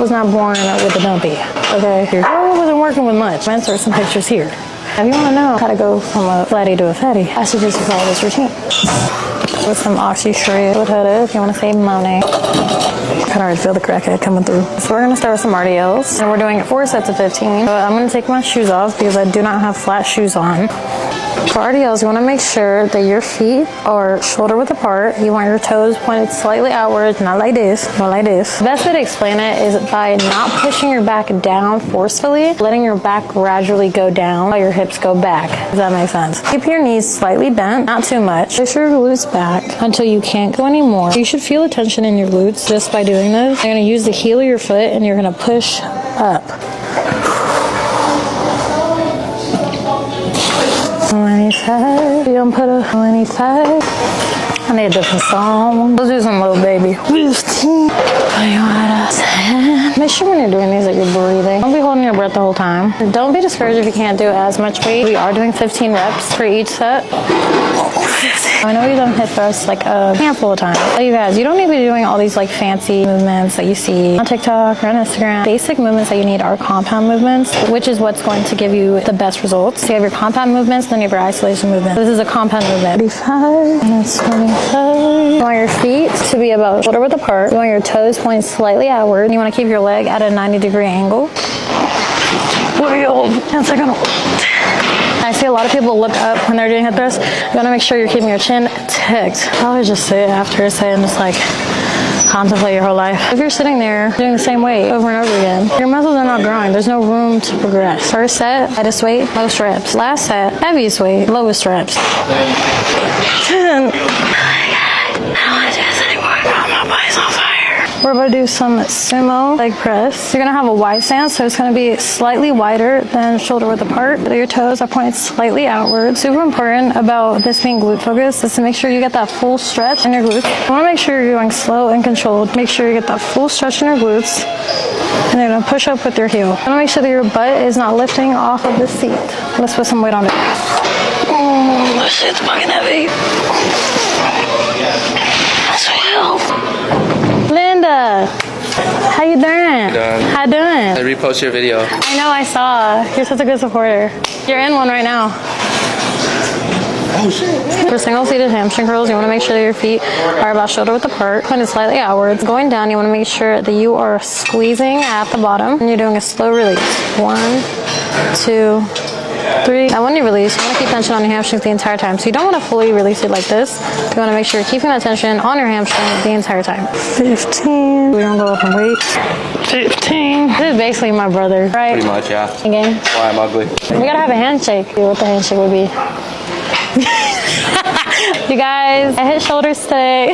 was not born with a dumpy, okay? Your girl wasn't working with much. I'll insert some pictures here. If you want to know how to go from a flatty to a fatty, I suggest you follow this routine. With some oxy shred with Huda, if you want to say money. I can already feel the crackhead coming through. So we're going to start with some RDLs, and we're doing 4 sets of 15. But I'm going to take my shoes off because I do not have flat shoes on. For RDLs, you want to make sure that your feet are shoulder width apart. You want your toes pointed slightly outwards, not like this, not like this. The best way to explain it is by not pushing your back down forcefully, letting your back gradually go down while your hips go back. Does that make sense? Keep your knees slightly bent, not too much. Push your glutes back until you can't go anymore. You should feel the tension in your glutes just by doing this. You're going to use the heel of your foot and you're going to push up. 25. You don't put a 25. I need a different song. Let's do some little baby. 15. Make sure when you're doing these that you're breathing. Don't be holding your breath the whole time. Don't be discouraged if you can't do as much weight. We are doing 15 reps for each set. I know we've done hip thrusts like a handful of times. But you guys, you don't need to be doing all these like fancy movements that you see on TikTok or on Instagram. Basic movements that you need are compound movements, which is what's going to give you the best results. So you have your compound movements, then you have your isolation movement. This is a compound movement. 35, and that's 25. You want your feet to be about shoulder width apart. You want your toes pointing slightly outward. You want to keep your leg at a 90-degree angle. I see a lot of people look up when they're doing hip thrusts. You want to make sure you're keeping your chin tucked. Probably just sit after a set and just like contemplate your whole life. If you're sitting there doing the same weight over and over again, your muscles are not growing. There's no room to progress. First set, lightest weight, most reps. Last set, heaviest weight, lowest reps. We're about to do some sumo leg press. You're gonna have a wide stance, so it's gonna be slightly wider than shoulder width apart. Your toes are pointed slightly outward. Super important about this being glute focused is to make sure you get that full stretch in your glutes. You wanna make sure you're going slow and controlled. Make sure you get that full stretch in your glutes. And then you're gonna push up with your heel. You wanna make sure that your butt is not lifting off of the seat. Let's put some weight on it. Oh, this shit's fucking heavy. That's what help. Linda, how you doing? Good. How you doing? I repost your video. I know, I saw. You're such a good supporter. You're in one right now. Oh shit. For single-seated hamstring curls, you want to make sure that your feet are about shoulder width apart, pointed slightly outwards. Going down, you want to make sure that you are squeezing at the bottom, and you're doing a slow release. 1, 2, 3. Now when you release, you want to keep tension on your hamstrings the entire time. So you don't want to fully release it like this. You want to make sure you're keeping that tension on your hamstring the entire time. 15. We're going to go up in weight. 15. This is basically my brother, right? Pretty much, yeah. Again. That's why I'm ugly. We got to have a handshake. See what the handshake would be. You guys, I hit shoulders today.